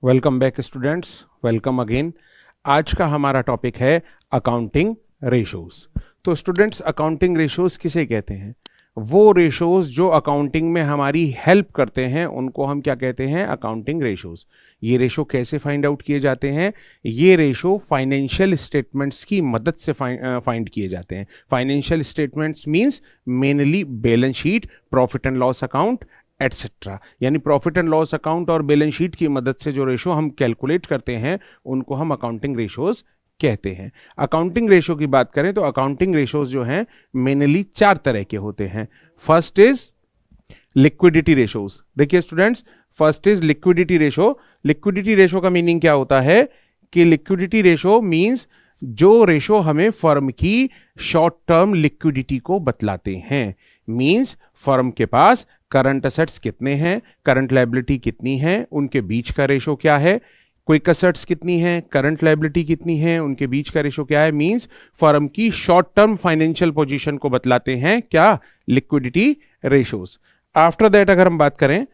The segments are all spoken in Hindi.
Welcome back students, welcome again. आज का हमारा टॉपिक है अकाउंटिंग रेशोज। तो स्टूडेंट्स, अकाउंटिंग रेशोज किसे कहते हैं? वो रेशोज जो अकाउंटिंग में हमारी हेल्प करते हैं उनको हम क्या कहते हैं? Accounting ratios. ये रेशो कैसे फाइंड आउट किए जाते हैं? ये रेशो फाइनेंशियल स्टेटमेंट्स की मदद से फाइंड किए जाते हैं। Financial statements means mainly balance sheet, profit and loss account etcetera. यानी प्रॉफिट एंड लॉस अकाउंट और बैलेंस शीट की मदद से जो रेशो हम कैलकुलेट करते हैं उनको हम अकाउंटिंग रेशोज कहते हैं। अकाउंटिंग रेशो की बात करें तो अकाउंटिंग रेशोज जो हैं मेनली 4 तरह के होते हैं। First is liquidity ratios. देखिए students, first is liquidity ratio. Liquidity ratio का मीनिंग क्या होता है कि लिक्विडिटी रेशो मींस जो रेशो हमें फर्म की शॉर्ट टर्म लिक्विडिटी को बतलाते हैं। मींस फर्म के पास करंट असेट्स कितने हैं, करंट लायबिलिटी कितनी है, उनके बीच का रेशो क्या है, क्विक असेट्स कितनी है, करंट लायबिलिटी कितनी है, उनके बीच का रेशो क्या है। मींस फर्म की शॉर्ट टर्म फाइनेंशियल पोजीशन को बतलाते हैं क्या? Liquidity ratios. आफ्टर दैट अगर हम बात करें,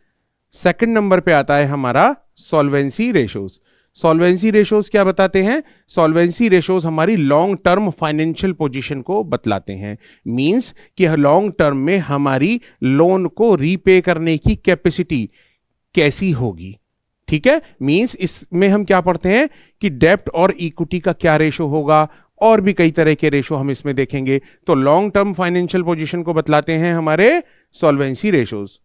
सेकंड नंबर पे आता है हमारा सॉल्वेंसी रेशोज। सॉल्वेंसी रेशोज क्या बताते हैं? सॉल्वेंसी रेशोज हमारी लॉन्ग टर्म फाइनेंशियल पोजीशन को बतलाते हैं। मींस कि लॉन्ग टर्म में हमारी लोन को रीपे करने की कैपेसिटी कैसी होगी। ठीक है, मींस इसमें हम क्या पढ़ते हैं कि डेब्ट और इक्विटी का क्या रेशो होगा, और भी कई तरह के रेशो हम इसमें देखेंगे। तो लॉन्ग टर्म फाइनेंशियल पोजीशन को बतलाते हैं हमारे सॉल्वेंसी रेशोज।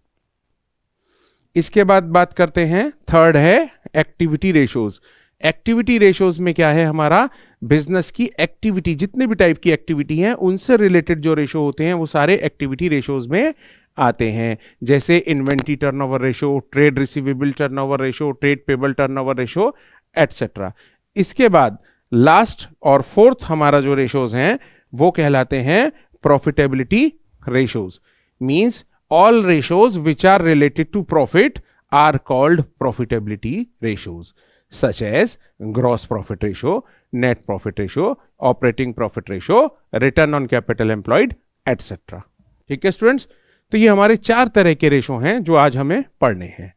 इसके बाद बात करते हैं, थर्ड है एक्टिविटी रेशोज। एक्टिविटी रेशोज में क्या है? हमारा बिजनेस की एक्टिविटी, जितने भी टाइप की एक्टिविटी हैं उनसे रिलेटेड जो रेशो होते हैं वो सारे एक्टिविटी रेशोज में आते हैं। जैसे inventory turnover ratio, trade receivable turnover ratio, trade payable turnover ratio etcetera. इसके बाद लास्ट और फोर्थ हमारा जो रेशोज हैं वो कहलाते हैं profitability ratios. Means all ratios which are related to profit are called profitability ratios, such as gross profit ratio, net profit ratio, operating profit ratio, return on capital employed, etc. ठीक है स्टूडेंट्स, तो ये हमारे 4 तरह के रेशो हैं जो आज हमें पढ़ने हैं।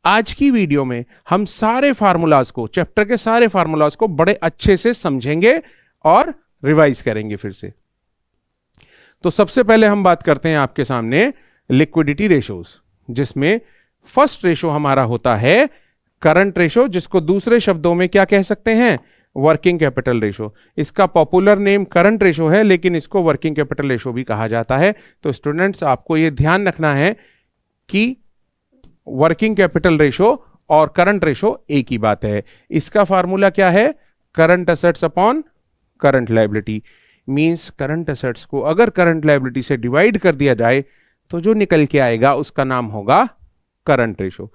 आज की वीडियो में हम सारे फार्मूलाज को, चैप्टर के सारे फार्मूलाज को बड़े अच्छे से समझेंगे और रिवाइज करेंगे फिर से। तो सबसे पहले हम बात करते हैं आपके सामने लिक्विडिटी रेशोज, जिसमें फर्स्ट रेशो हमारा होता है करंट रेशो, जिसको दूसरे शब्दों में क्या कह सकते हैं? Working capital ratio. इसका पॉपुलर नेम करंट रेशो है, लेकिन इसको वर्किंग कैपिटल रेशो भी कहा जाता है। तो स्टूडेंट्स, आपको यह ध्यान रखना है कि वर्किंग कैपिटल रेशो और करंट रेशो एक ही बात है। इसका फार्मूला क्या है? Current assets upon current liability. Means current assets को अगर करंट लायबिलिटी से डिवाइड कर दिया जाए तो जो निकल के आएगा उसका नाम होगा करंट रेशो।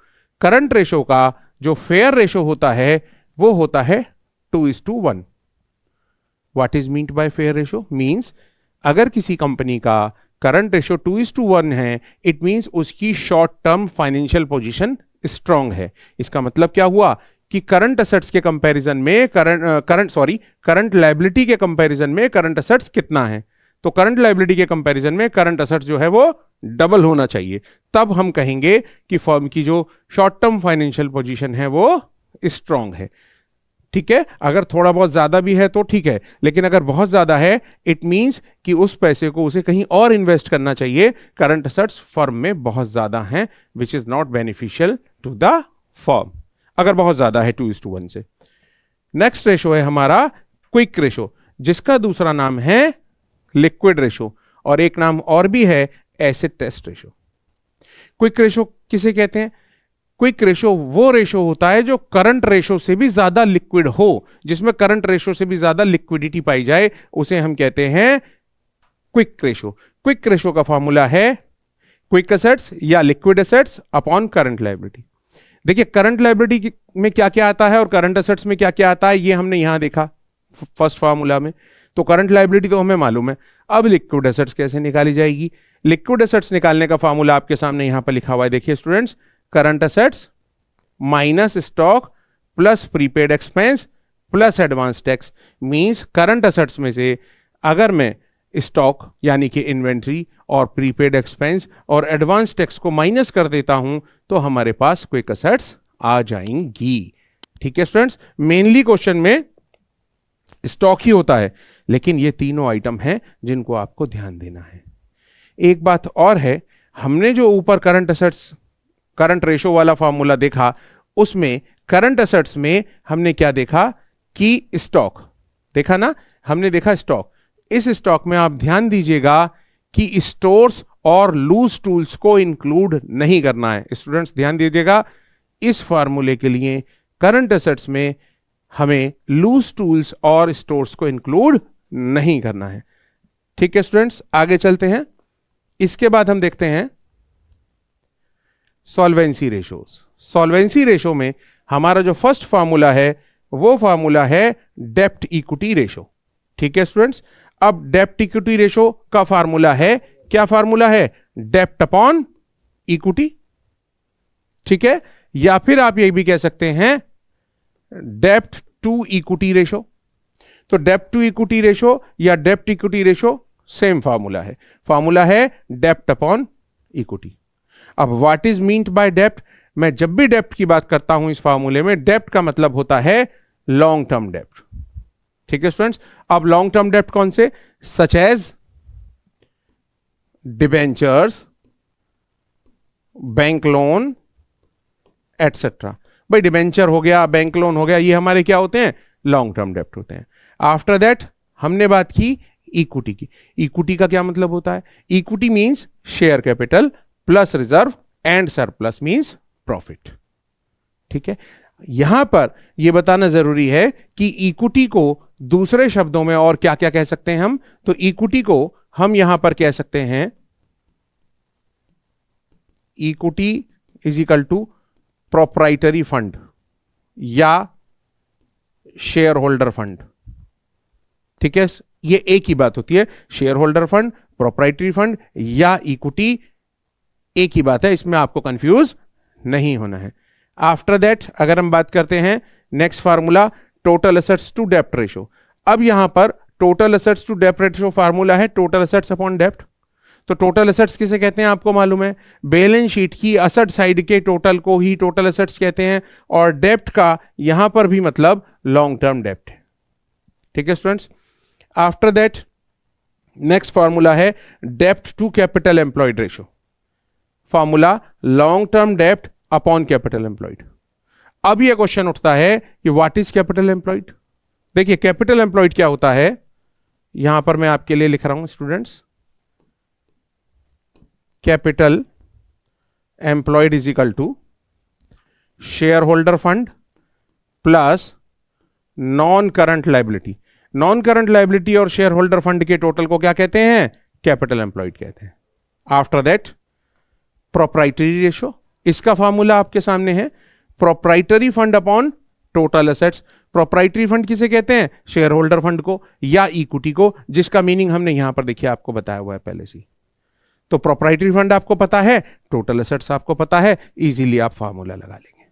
करंट रेशो का जो फेयर रेशो होता है वो होता है 2:1। What is meant by fair ratio? Means अगर किसी कंपनी का करंट रेशो 2:1 है, इट मींस उसकी short term financial position strong है। इसका मतलब क्या हुआ कि करंट असेट्स के कंपैरिजन में करंट लायबिलिटी के कंपैरिजन में करंट असेट्स कितना है? तो करंट लायबिलिटी के कंपैरिजन में करंट असेट्स जो है वो डबल होना चाहिए, तब हम कहेंगे कि फर्म की जो शॉर्ट टर्म फाइनेंशियल पोजीशन है वो स्ट्रांग है। ठीक है, अगर थोड़ा बहुत ज्यादा भी है तो ठीक है, लेकिन अगर बहुत ज्यादा है इट मींस कि उस पैसे को उसे कहीं और इन्वेस्ट करना चाहिए। करंट असेट्स फर्म में बहुत ज्यादा हैं, which is not beneficial to the firm, अगर बहुत ज्यादा है 2:1 से। नेक्स्ट रेशो है हमारा क्विक रेशो, जिसका दूसरा नाम है लिक्विड रेशो, और एक नाम और भी है acid test ratio. Quick ratio किसे कहते हैं? क्विक रेशो वो रेशो होता है जो करंट रेशो से भी ज्यादा लिक्विड हो, जिसमें करंट रेशो से भी ज्यादा लिक्विडिटी पाई जाए, उसे हम कहते हैं क्विक रेशो। क्विक रेशो का फॉर्मूला है क्विक असेट्स या liquid assets upon current liability. देखिए, करंट लायबिलिटी में क्या क्या आता है और करंट असेट्स में क्या क्या आता है, ये हमने यहां देखा फर्स्ट फॉर्मूला में। तो करंट लायबिलिटी तो हमें मालूम है। अब लिक्विड एसेट्स कैसे निकाली जाएगी? लिक्विड एसेट्स निकालने का फार्मूला आपके सामने यहां पर लिखा हुआ है। देखिए students, current assets minus stock plus prepaid expense plus advance tax. Means current assets में से अगर मैं स्टॉक यानी कि इन्वेंट्री और प्रीपेड एक्सपेंस और एडवांस टैक्स को माइनस कर देता हूं तो हमारे पास क्विक एसेट्स आ जाएंगी। ठीक है स्टूडेंट्स, मेनली क्वेश्चन में स्टॉक ही होता है, लेकिन ये तीनों आइटम हैं जिनको आपको ध्यान देना है। एक बात और है, हमने जो ऊपर करंट असेट्स करंट रेशो वाला फॉर्मूला देखा, उसमें करंट असेट्स में हमने क्या देखा कि स्टॉक देखा ना, हमने देखा स्टॉक। इस स्टॉक में आप ध्यान दीजिएगा कि स्टोर्स और लूज टूल्स को इंक्लूड नहीं करना है। स्टूडेंट्स ध्यान दीजिएगा, इस फार्मूले के लिए करंट असेट्स में हमें लूज टूल्स और स्टोर्स को इंक्लूड नहीं करना है। ठीक है स्टूडेंट्स, आगे चलते हैं। इसके बाद हम देखते हैं सॉल्वेंसी रेशोज। सॉल्वेंसी रेशो में हमारा जो फर्स्ट फार्मूला है वो फार्मूला है डेप्ट इक्विटी रेशो। ठीक है स्टूडेंट्स, अब डेप्ट इक्विटी रेशो का फार्मूला है, क्या फार्मूला है? डेप्ट अपॉन इक्विटी। ठीक है, या फिर आप ये भी कह सकते हैं डेप्ट टू इक्विटी रेशो। तो डेप्ट टू इक्विटी रेशो या डेप्ट इक्विटी रेशो सेम फार्मूला है, फार्मूला है डेप्ट अपॉन इक्विटी। अब व्हाट इज मीन्ड बाय डेप्ट? मैं जब भी डेप्ट की बात करता हूं इस फार्मूले में, डेप्ट का मतलब होता है लॉन्ग टर्म डेप्ट। ठीक है स्टूडेंट्स, अब लॉन्ग टर्म डेप्ट कौन से? Such as debentures, bank loan etcetera. भाई डिबेंचर हो गया, बैंक लोन हो गया, ये हमारे क्या होते हैं? लॉन्ग टर्म डेप्ट होते हैं। आफ्टर दैट हमने बात की इक्विटी की। इक्विटी का क्या मतलब होता है? Equity means share capital plus reserve and surplus means profit. ठीक है, यहां पर यह बताना जरूरी है कि इक्विटी को दूसरे शब्दों में और क्या क्या कह सकते हैं हम? तो इक्विटी को हम यहां पर कह सकते हैं equity is equal to proprietary fund या शेयर होल्डर फंड। ठीक है, ये एक ही बात होती है, shareholder fund, proprietary fund या इक्विटी, एक ही बात है, इसमें आपको कंफ्यूज नहीं होना है। आफ्टर दैट अगर हम बात करते हैं next formula total assets to डेप्ट रेशो। अब यहां पर टोटल एसेट्स टू डेप्ट रेशो फार्मूला है टोटल एसेट्स अपॉन डेप्ट। तो टोटल एसेट्स किसे कहते हैं आपको मालूम है? बैलेंस शीट की असेट साइड के टोटल को ही टोटल एसेट्स कहते हैं, और डेप्ट का यहां पर भी मतलब लॉन्ग टर्म डेप्ट है। ठीक है students, after that next formula है डेप्ट to capital employed ratio. Formula long term dept upon capital employed. अब यह क्वेश्चन उठता है कि व्हाट इज कैपिटल एम्प्लॉयड? देखिए कैपिटल एम्प्लॉयड क्या होता है, यहां पर मैं आपके लिए लिख रहा हूं students, capital employed is equal to shareholder fund plus non current liability. Non current liability और शेयर होल्डर फंड के टोटल को क्या कहते हैं? कैपिटल एम्प्लॉयड कहते हैं। आफ्टर दैट प्रोप्राइटरी रेशो, इसका फार्मूला आपके सामने है, proprietary fund upon total assets. Proprietary fund किसे कहते हैं? शेयर होल्डर फंड को या इक्विटी को, जिसका मीनिंग हमने यहां पर देखिए आपको बताया हुआ है पहले से। तो प्रोप्राइटरी फंड आपको पता है, टोटल एसेट्स आपको पता है, इजीली आप फार्मूला लगा लेंगे।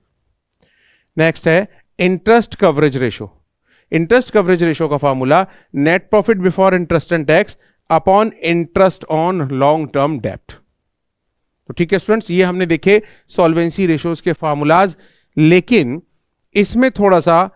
नेक्स्ट है interest coverage ratio. Interest coverage ratio का formula net profit before interest and tax upon interest on long term डेप्ट। तो ठीक है स्टूडेंट्स, ये हमने देखे सॉल्वेंसी रेशोज के फार्मूलाज, लेकिन इसमें थोड़ा सा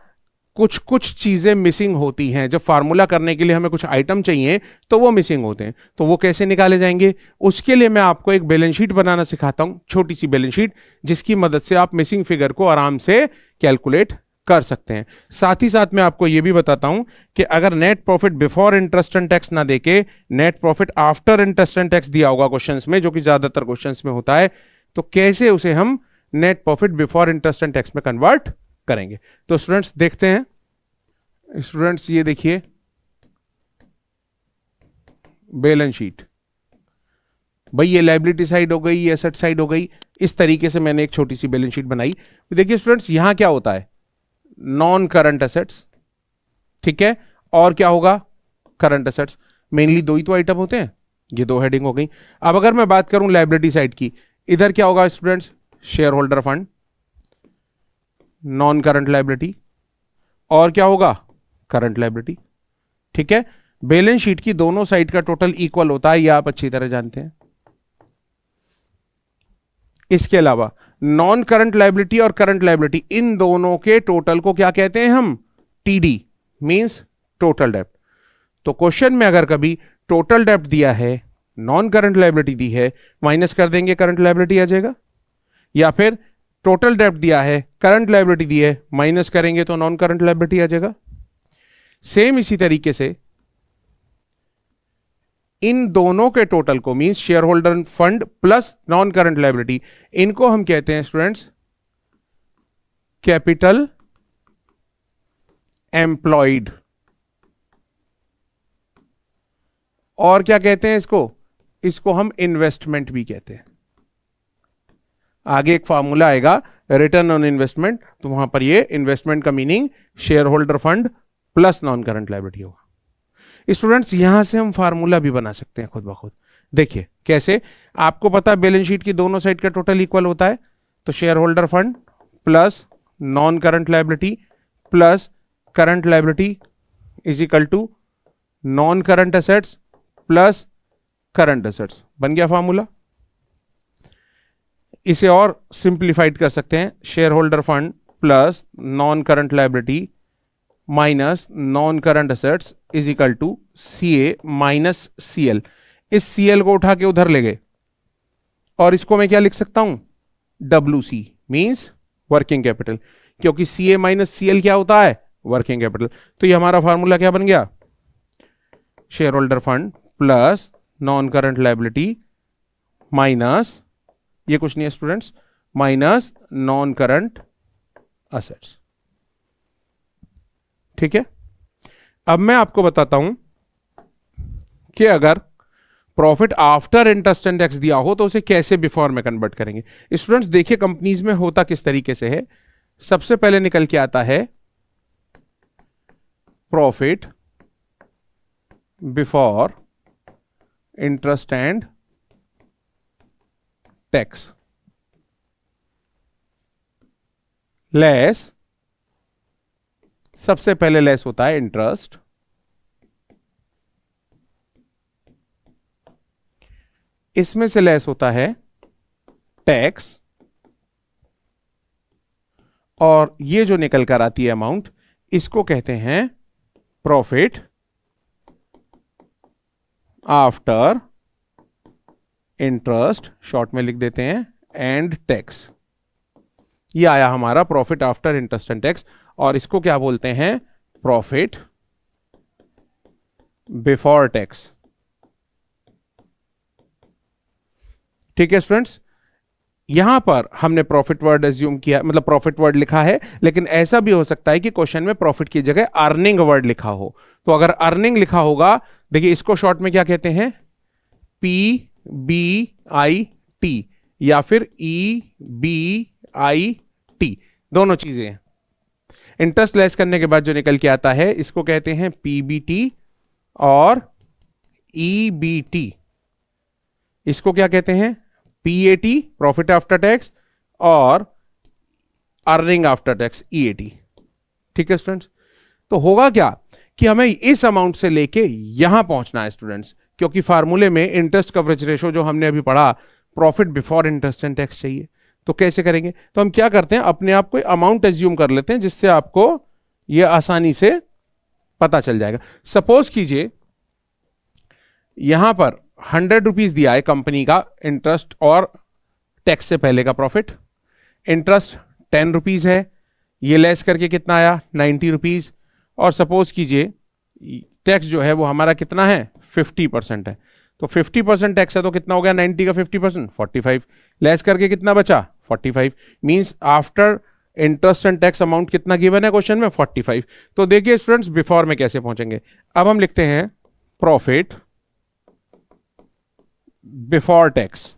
कुछ चीजें मिसिंग होती हैं। जब फार्मूला करने के लिए हमें कुछ आइटम चाहिए तो वो मिसिंग होते हैं, तो वो कैसे निकाले जाएंगे? उसके लिए मैं आपको एक बैलेंस शीट बनाना सिखाता हूं, छोटी सी बैलेंस शीट, जिसकी मदद से आप मिसिंग फिगर को आराम से कैलकुलेट कर सकते हैं। साथ ही साथ मैं आपको यह भी बताता हूं कि अगर net profit before interest and tax ना देके net profit after interest and tax दिया होगा क्वेश्चंस में, जो कि ज्यादातर क्वेश्चंस में होता है, तो कैसे उसे हम net profit before interest and tax में कन्वर्ट करेंगे। तो स्टूडेंट्स देखते हैं। स्टूडेंट्स ये देखिए बैलेंस शीट, भाई ये लायबिलिटी साइड हो गई, ये एसेट साइड हो गई, इस तरीके से मैंने एक छोटी सी बैलेंस शीट बनाई। देखिए स्टूडेंट्स यहां क्या होता है? नॉन करंट एसेट्स, ठीक है, और क्या होगा? Current assets. मेनली दो ही तो आइटम होते हैं, ये दो हेडिंग हो गई। अब अगर मैं बात करूं लायबिलिटी साइड की, इधर क्या होगा students? Share holder fund, non current liability, और क्या होगा? Current liability. ठीक है, बैलेंस शीट की दोनों साइड का टोटल इक्वल होता है, यह आप अच्छी तरह जानते हैं। इसके अलावा नॉन करंट लायबिलिटी और करंट लायबिलिटी, इन दोनों के टोटल को क्या कहते हैं हम? टीडी, मींस टोटल डेब्ट। तो क्वेश्चन में अगर कभी टोटल डेब्ट दिया है, नॉन करंट लायबिलिटी दी है, माइनस कर देंगे करंट लायबिलिटी आ जाएगा, या फिर टोटल डेब्ट दिया है, करंट लायबिलिटी दी है, माइनस करेंगे तो नॉन करंट लायबिलिटी आ जाएगा। सेम इसी तरीके से इन दोनों के टोटल को, means share holder fund plus non current liability, इनको हम कहते हैं स्टूडेंट्स कैपिटल एम्प्लॉयड। और क्या कहते हैं इसको हम इन्वेस्टमेंट भी कहते हैं। आगे एक फॉर्मूला आएगा रिटर्न ऑन इन्वेस्टमेंट, तो वहां पर ये इन्वेस्टमेंट का meaning share holder fund plus non current liability होगा। स्टूडेंट्स यहां से हम फार्मूला भी बना सकते हैं खुद ब खुद। देखिए कैसे, आपको पता है बैलेंस शीट की दोनों साइड का टोटल इक्वल होता है, तो shareholder fund plus non current liability plus current liability is equal to non current assets plus current assets. बन गया फार्मूला। इसे और सिंप्लीफाइड कर सकते हैं, shareholder fund plus non current liability minus non current assets is equal to CA minus CL. इस सीएल को उठा के उधर ले गए और इसको मैं क्या लिख सकता हूं? WC मींस वर्किंग कैपिटल, क्योंकि सीए माइनस सीएल क्या होता है? Working capital. तो ये हमारा फार्मूला क्या बन गया? Share holder fund plus non current liability minus, ये कुछ नहीं है students, minus non current assets. ठीक है। अब मैं आपको बताता हूं कि अगर profit after interest and tax दिया हो तो उसे कैसे बिफोर में कन्वर्ट करेंगे। स्टूडेंट्स देखिए कंपनीज में होता किस तरीके से है। सबसे पहले निकल के आता है profit before interest and tax less, सबसे पहले लेस होता है इंटरेस्ट, इसमें से लेस होता है टैक्स, और ये जो निकल कर आती है अमाउंट, इसको कहते हैं प्रॉफिट आफ्टर इंटरेस्ट, शॉर्ट में लिख देते हैं, एंड टैक्स। ये आया हमारा profit after interest and tax, और इसको क्या बोलते हैं? Profit before tax. ठीक है स्टूडेंट्स, यहां पर हमने प्रॉफिट वर्ड एज्यूम किया, मतलब प्रॉफिट वर्ड लिखा है, लेकिन ऐसा भी हो सकता है कि क्वेश्चन में प्रॉफिट की जगह अर्निंग वर्ड लिखा हो। तो अगर अर्निंग लिखा होगा, देखिए इसको शॉर्ट में क्या कहते हैं? PBIT या फिर EBIT, दोनों चीजें हैं। इंटरेस्ट लेस करने के बाद जो निकल के आता है इसको कहते हैं PBT, और EBT इसको क्या कहते हैं? PAT, प्रॉफिट आफ्टर टैक्स, और अर्निंग आफ्टर टैक्स EAT। ठीक है स्टूडेंट्स, तो होगा क्या कि हमें इस अमाउंट से लेके यहां पहुंचना है स्टूडेंट्स, क्योंकि फार्मूले में इंटरेस्ट कवरेज रेशो जो हमने अभी पढ़ा, profit before interest and tax चाहिए। तो कैसे करेंगे? तो हम क्या करते हैं, अपने आप को अमाउंट एज्यूम कर लेते हैं, जिससे आपको यह आसानी से पता चल जाएगा। सपोज कीजिए यहां पर 100 रुपीज दिया है कंपनी का इंटरेस्ट और टैक्स से पहले का प्रॉफिट। इंटरेस्ट 10 रुपीज है, ये लेस करके कितना आया? 90 रुपीज। और सपोज कीजिए टैक्स जो है वो हमारा कितना है? 50% है। तो 50% टैक्स है तो कितना हो गया? 90 का 50%, 45। लेस करके कितना बचा? 45। Means after interest and tax amount कितना गिवन है क्वेश्चन में? 45। तो देखिए स्टूडेंट्स बिफोर में कैसे पहुंचेंगे। अब हम लिखते हैं प्रॉफिट बिफोर टैक्स।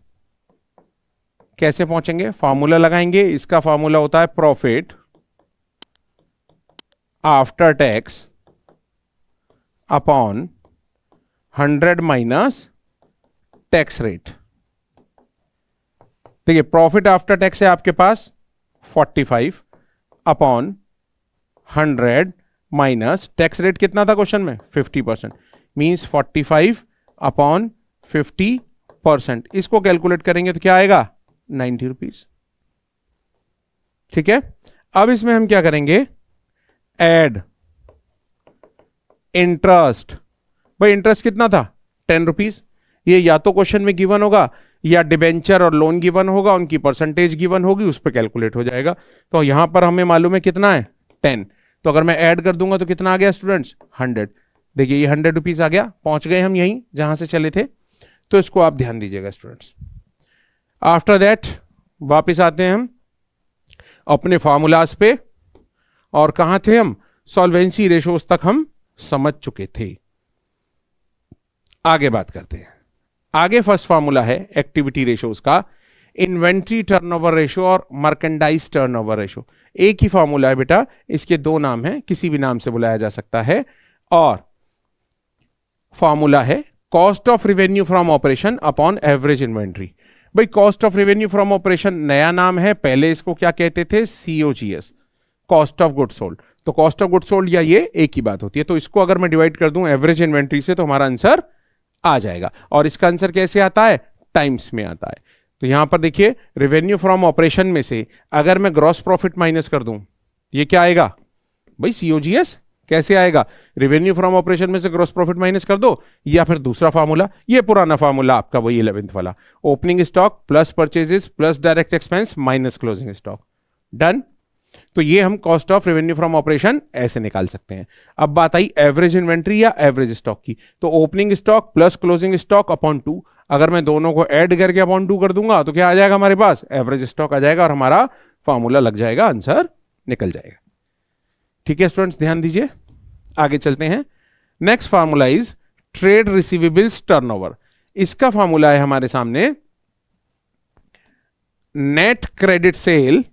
कैसे पहुंचेंगे? फॉर्मूला लगाएंगे, इसका फॉर्मूला होता है profit after tax upon 100 minus tax rate. देखिए प्रॉफिट आफ्टर टैक्स है आपके पास 45 अपॉन 100 माइनस टैक्स रेट कितना था क्वेश्चन में? 50%। Means 45 upon 50%। इसको कैलकुलेट करेंगे तो क्या आएगा? ₹90। ठीक है, अब इसमें हम क्या करेंगे, एड इंटरेस्ट। भाई इंटरेस्ट कितना था, ₹10। ये या तो क्वेश्चन में गिवन होगा या डिबेंचर और लोन गिवन होगा, उनकी परसेंटेज गिवन होगी, उस पर कैलकुलेट हो जाएगा। तो यहां पर हमें मालूम है कितना है, 10। तो अगर मैं ऐड कर दूंगा तो कितना आ गया स्टूडेंट्स, 100। देखिए ये ₹100 आ गया, पहुंच गए हम यहीं जहां से चले थे। तो इसको आप ध्यान दीजिएगा स्टूडेंट्स। आफ्टर दैट वापिस आते हैं हम अपने फॉर्मूलाज पे, और कहां थे हम, सॉल्वेंसी रेशोज तक हम समझ चुके थे। आगे बात करते हैं। आगे फर्स्ट फार्मूला है एक्टिविटी रेशोज का, इन्वेंट्री टर्नओवर रेशो और मर्केंडाइज टर्नओवर रेशो। एक ही फार्मूला है बेटा, इसके दो नाम हैं, किसी भी नाम से बुलाया जा सकता है। और फार्मूला है cost of revenue from operation upon average inventory. भाई cost of revenue from operation नया नाम है, पहले इसको क्या कहते थे, COGS, cost of goods sold. तो कॉस्ट ऑफ गुड्स सोल्ड या ये एक ही बात होती है। तो इसको अगर मैं डिवाइड कर दूं एवरेज इन्वेंट्री से तो हमारा आंसर आ जाएगा। और इसका आंसर कैसे आता है, टाइम्स में आता है। तो यहां पर देखिए रेवेन्यू फ्रॉम ऑपरेशन में से अगर मैं ग्रॉस प्रॉफिट माइनस कर दूं, ये क्या आएगा भाई, COGS। कैसे आएगा, रेवेन्यू फ्रॉम ऑपरेशन में से ग्रॉस प्रॉफिट माइनस कर दो, या फिर दूसरा फार्मूला, ये पुराना फार्मूला आपका वही 11th वाला, opening stock plus purchases plus direct expense minus closing stock. Done. तो ये हम cost of revenue from operation ऐसे निकाल सकते हैं। अब बात आई एवरेज इन्वेंट्री या एवरेज स्टॉक की, तो opening stock plus closing stock upon 2, अगर मैं दोनों को ऐड करके अपॉन 2 कर दूंगा तो क्या आ जाएगा हमारे पास, एवरेज स्टॉक आ जाएगा, और हमारा फॉर्मूला लग जाएगा, आंसर निकल जाएगा। ठीक है स्टूडेंट्स, ध्यान दीजिए, आगे चलते हैं। Next formula is trade receivables turnover. इसका फार्मूला है हमारे सामने नेट क्रेडिट सेल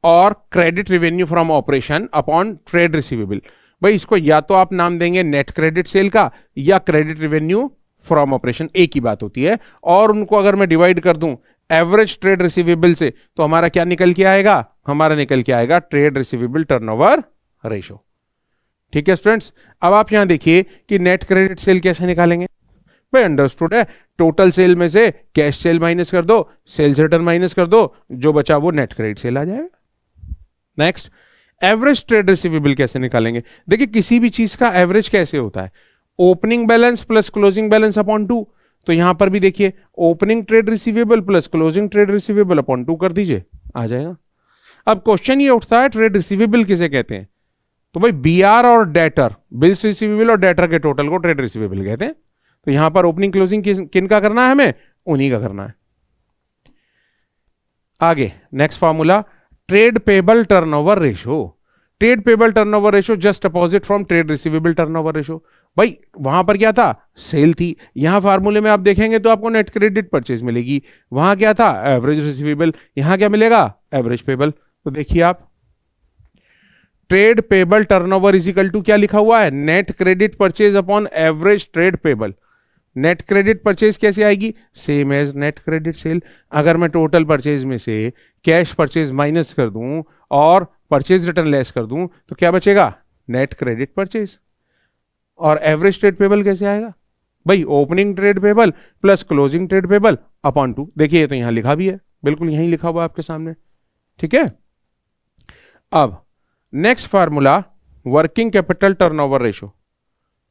और credit revenue from operation upon trade receivable. भाई इसको या तो आप नाम देंगे नेट क्रेडिट सेल का या क्रेडिट रेवेन्यू फ्रॉम ऑपरेशन, एक ही बात होती है। और उनको अगर मैं डिवाइड कर दूं एवरेज ट्रेड रिसीवेबल से तो हमारा क्या निकल के आएगा, हमारा निकल के आएगा ट्रेड रिसीवेबल टर्नओवर रेशो। ठीक है स्टूडेंट्स, अब आप यहां देखिए कि नेट क्रेडिट सेल कैसे निकालेंगे। भाई अंडरस्टूड है, टोटल सेल में से कैश सेल माइनस कर दो, सेल्स रिटर्न माइनस कर दो, जो बचा वो नेट क्रेडिट सेल आ जाएगा। नेक्स्ट, एवरेज ट्रेड रिसीवेबल कैसे निकालेंगे। देखिए किसी भी चीज का एवरेज कैसे होता है, opening balance plus closing balance upon 2। तो यहां पर भी देखिए opening trade receivable plus closing trade receivable upon 2 कर दीजिए, आ जाएगा। अब क्वेश्चन ये उठता है ट्रेड रिसीवेबल किसे कहते हैं, तो भाई BR और डेटर, बिल्स रिसीवेबल और डेटर के टोटल को ट्रेड रिसीवेबल कहते हैं। तो यहां पर ओपनिंग क्लोजिंग किन का करना है, हमें उन्हीं का करना है। आगे next formula trade payable turnover ratio. Trade payable turnover ratio just opposite from trade receivable turnover ratio. भाई वहां पर क्या था, सेल थी, यहां फार्मूले में आप देखेंगे तो आपको नेट क्रेडिट परचेज मिलेगी, वहां क्या था एवरेज रिसीवेबल, यहां क्या मिलेगा एवरेज पेबल। तो देखिए आप trade payable turnover is equal to क्या लिखा हुआ है, net credit purchase upon average trade payable. Net credit purchase कैसे आएगी, same as net credit sale. अगर मैं टोटल परचेज में से कैश परचेज माइनस कर दूं और परचेज रिटर्न लेस कर दूं तो क्या बचेगा, नेट क्रेडिट परचेज। और एवरेज ट्रेड पेबल कैसे आएगा, भाई opening trade payable plus closing trade payable upon 2। देखिए तो यहां लिखा भी है, बिल्कुल यहीं लिखा हुआ आपके सामने। ठीक है, अब next formula working capital turnover ratio.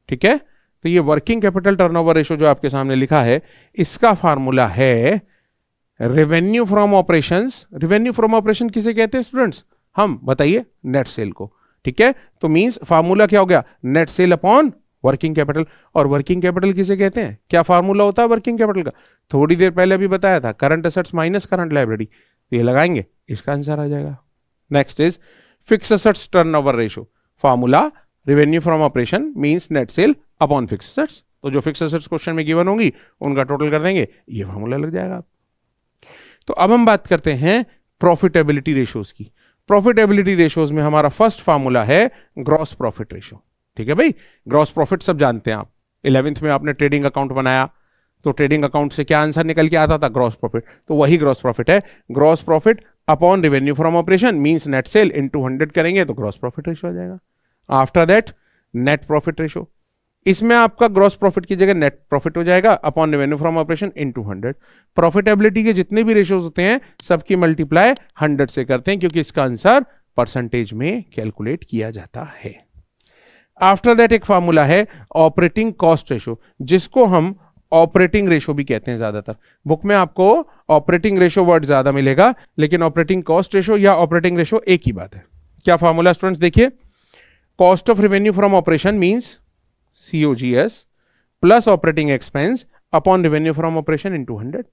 ठीक है, तो ये वर्किंग कैपिटल टर्नओवर रेशो जो आपके सामने लिखा है, इसका फार्मूला है revenue from operations. Revenue from operation किसे कहते हैं स्टूडेंट्स, हम बताइए, नेट सेल को। ठीक है, तो मींस फार्मूला क्या हो गया, net cell upon working capital. और वर्किंग कैपिटल किसे कहते हैं, क्या फार्मूला होता है वर्किंग कैपिटल का, थोड़ी देर पहले अभी बताया था, current assets minus current liability. तो ये लगाएंगे, इसका आंसर आ जाएगा। Next is fix assets turnover ratio. Formula revenue from operation means net cell upon fix assets. तो जो फिक्स एसेट्स क्वेश्चन में गिवन होंगी उनका टोटल कर देंगे, ये फार्मूला लग जाएगा। तो अब हम बात करते हैं प्रॉफिटेबिलिटी रेशोज की। प्रॉफिटेबिलिटी रेशोज में हमारा फर्स्ट फार्मूला है ग्रॉस प्रॉफिट रेशो। ठीक है भाई, ग्रॉस प्रॉफिट सब जानते हैं आप, 11th में आपने ट्रेडिंग अकाउंट बनाया तो ट्रेडिंग अकाउंट से क्या आंसर निकल के आता था, ग्रॉस प्रॉफिट। तो वही ग्रॉस प्रॉफिट है, gross profit upon revenue from operation means net cell into 100 करेंगे तो ग्रॉस प्रॉफिट रेशो आ जाएगा। After that net profit ratio, इसमें आपका ग्रॉस प्रॉफिट की जगह नेट प्रॉफिट हो जाएगा upon revenue from operation into 100। Profitability के जितने भी रेशियोज होते हैं सबकी मल्टीप्लाई 100 से करते हैं, क्योंकि इसका आंसर परसेंटेज में कैलकुलेट किया जाता है। आफ्टर दैट एक फार्मूला है ऑपरेटिंग कॉस्ट रेशो, जिसको हम ऑपरेटिंग रेशो भी कहते हैं। ज्यादातर बुक में आपको ऑपरेटिंग रेशो वर्ड ज्यादा मिलेगा, लेकिन ऑपरेटिंग कॉस्ट रेशो या ऑपरेटिंग रेशो एक ही बात है। क्या फार्मूला स्टूडेंट्स देखिए, cost of revenue from operation means COGS plus operating expense upon revenue from operation into 100।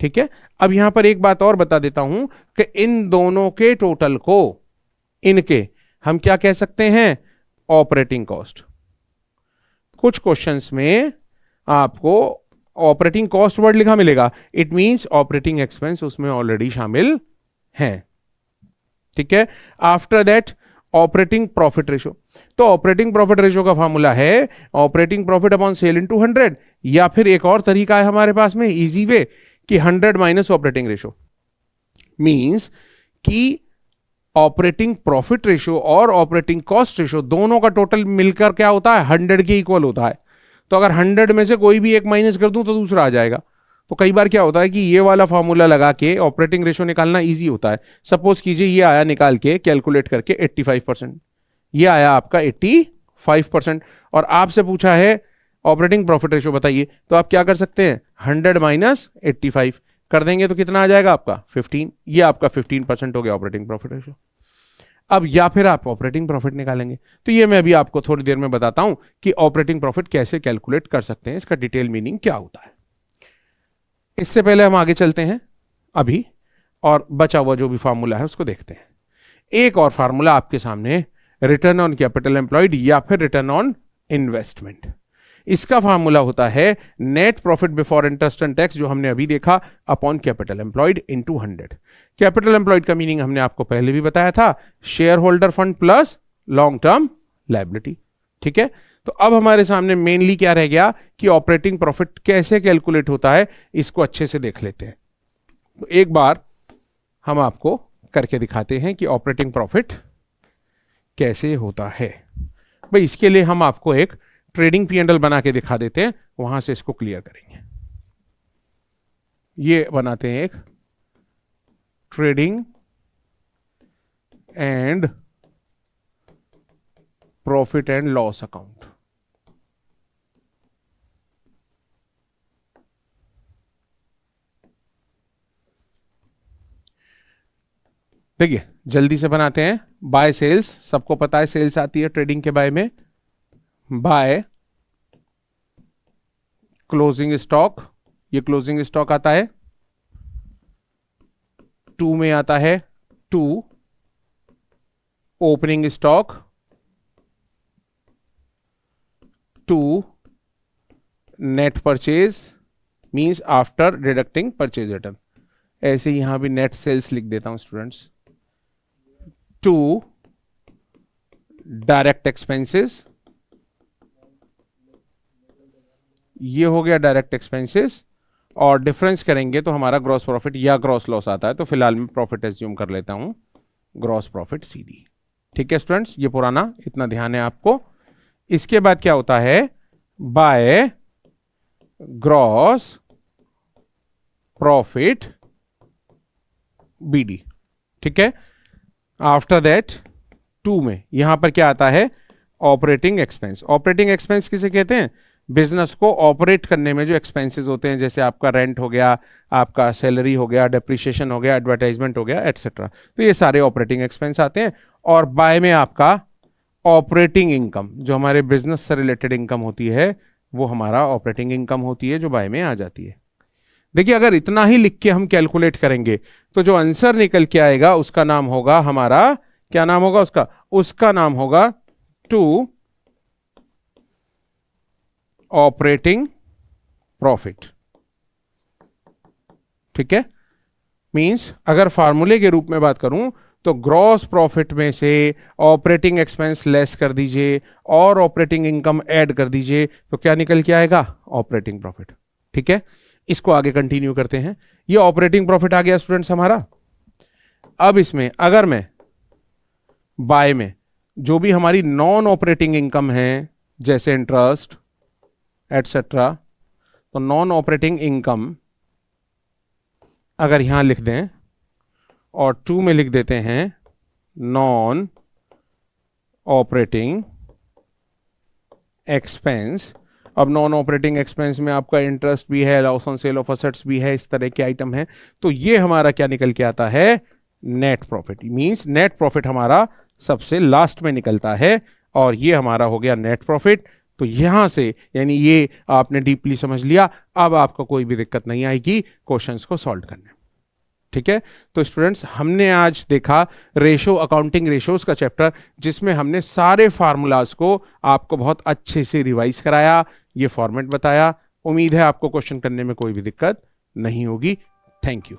ठीक है, अब यहां पर एक बात और बता देता हूं कि इन दोनों के टोटल को इनके हम क्या कह सकते हैं, ऑपरेटिंग कॉस्ट। कुछ क्वेश्चंस में आपको ऑपरेटिंग कॉस्ट वर्ड लिखा मिलेगा, इट मींस ऑपरेटिंग एक्सपेंस उसमें ऑलरेडी शामिल है। ठीक है, after that operating profit ratio. तो ऑपरेटिंग प्रॉफिट रेशो का फॉर्मूला है operating profit upon sale into 100, या फिर एक और तरीका है हमारे पास में इजी वे कि 100 माइनस ऑपरेटिंग रेशो। मींस कि ऑपरेटिंग प्रॉफिट रेशो और ऑपरेटिंग कॉस्ट रेशो दोनों का टोटल मिलकर क्या होता है, 100 के इक्वल होता है। तो अगर 100 में से कोई भी एक माइनस कर दूं तो दूसरा आ जाएगा। तो कई बार क्या होता है कि ये वाला फॉर्मूला लगा के ऑपरेटिंग रेशो निकालना इजी होता है। सपोज कीजिए ये आया निकाल के कैलकुलेट करके 85%, ये आया आपका 85%, और आपसे पूछा है ऑपरेटिंग प्रॉफिट रेशो बताइए, तो आप क्या कर सकते हैं, 100 माइनस 85 कर देंगे तो कितना आ जाएगा आपका 15। ये आपका 15% हो गया ऑपरेटिंग प्रॉफिट रेशो। अब या फिर आप ऑपरेटिंग प्रॉफिट निकालेंगे, तो ये मैं अभी आपको थोड़ी देर में बताता हूं कि ऑपरेटिंग प्रॉफिट कैसे कैलकुलेट कर सकते हैं, इसका डिटेल मीनिंग क्या होता है। इससे पहले हम आगे चलते हैं अभी, और बचा हुआ जो भी फार्मूला है उसको देखते हैं। एक और फार्मूला आपके सामने, रिटर्न ऑन कैपिटल एम्प्लॉयड या फिर रिटर्न ऑन इन्वेस्टमेंट। इसका फार्मूला होता है net profit before interest and tax, जो हमने अभी देखा, upon capital employed into 100। Capital employed का मीनिंग हमने आपको पहले भी बताया था, share holder fund plus long term liability. ठीक है, तो अब हमारे सामने मेनली क्या रह गया कि ऑपरेटिंग प्रॉफिट कैसे कैलकुलेट होता है, इसको अच्छे से देख लेते हैं। तो एक बार हम आपको करके दिखाते हैं कि ऑपरेटिंग प्रॉफिट कैसे होता है। भाई इसके लिए हम आपको एक ट्रेडिंग P&L बना के दिखा देते हैं, वहां से इसको क्लियर करेंगे। ये बनाते हैं एक trading and profit and loss account. देखिए जल्दी से बनाते हैं। बाय सेल्स, सबको पता है सेल्स आती है ट्रेडिंग के बाय में। बाय क्लोजिंग स्टॉक, ये क्लोजिंग स्टॉक आता है। टू में आता है to opening stock, to net purchase means after deducting purchase return. ऐसे यहां भी नेट सेल्स लिख देता हूं स्टूडेंट्स। टू डायरेक्ट एक्सपेंसेस, ये हो गया डायरेक्ट एक्सपेंसेस, और डिफरेंस करेंगे तो हमारा ग्रॉस प्रॉफिट या ग्रॉस लॉस आता है। तो फिलहाल मैं प्रॉफिट एज्यूम कर लेता हूं, ग्रॉस प्रॉफिट सीडी। ठीक है स्टूडेंट्स, ये पुराना इतना ध्यान है आपको। इसके बाद क्या होता है, बाय ग्रॉस प्रॉफिट बीडी। ठीक है, आफ्टर दैट टू में यहां पर क्या आता है, ऑपरेटिंग एक्सपेंस। ऑपरेटिंग एक्सपेंस किसे कहते हैं, बिजनेस को ऑपरेट करने में जो एक्सपेंसेस होते हैं, जैसे आपका रेंट हो गया, आपका सैलरी हो गया, डेप्रिसिएशन हो गया, एडवर्टाइजमेंट हो गया, एटसेट्रा। तो ये सारे ऑपरेटिंग एक्सपेंस आते हैं। और बाय में आपका ऑपरेटिंग इनकम, जो हमारे बिजनेस से रिलेटेड इनकम होती है, वो हमारा ऑपरेटिंग इनकम होती है, जो बाय में आ जाती है। देखिए अगर इतना ही लिख के हम कैलकुलेट करेंगे तो जो आंसर निकल के आएगा उसका नाम होगा हमारा, क्या नाम होगा उसका, उसका नाम होगा टू ऑपरेटिंग प्रॉफिट। ठीक है, मींस अगर फार्मूले के रूप में बात करूं तो ग्रॉस प्रॉफिट में से ऑपरेटिंग एक्सपेंस लेस कर दीजिए और ऑपरेटिंग इनकम ऐड कर दीजिए, तो क्या निकल के आएगा, ऑपरेटिंग प्रॉफिट। ठीक है, इसको आगे कंटिन्यू करते हैं। ये ऑपरेटिंग प्रॉफिट आ गया स्टूडेंट्स हमारा। अब इसमें अगर मैं बाय में जो भी हमारी नॉन ऑपरेटिंग इनकम है जैसे इंटरेस्ट एटसेट्रा, तो नॉन ऑपरेटिंग इनकम अगर यहां लिख दें और 2 में लिख देते हैं नॉन ऑपरेटिंग एक्सपेंस। अब नॉन ऑपरेटिंग एक्सपेंस में आपका इंटरेस्ट भी है, loss on sale of assets भी है, इस तरह के आइटम है। तो ये हमारा क्या निकल के आता है, net profit. Means net profit हमारा सबसे लास्ट में निकलता है और ये हमारा हो गया नेट प्रॉफिट। तो यहां से यानी ये आपने डीपली समझ लिया, अब आपको कोई भी दिक्कत नहीं आएगी क्वेश्चंस को सॉल्व करने में। ठीक है, तो स्टूडेंट्स हमने आज देखा रेशो, अकाउंटिंग रेशोज का चैप्टर, जिसमें हमने सारे फार्मूलाज को आपको बहुत अच्छे से रिवाइज कराया, ये फॉर्मेट बताया। उम्मीद है आपको क्वेश्चन करने में कोई भी दिक्कत नहीं होगी। Thank you.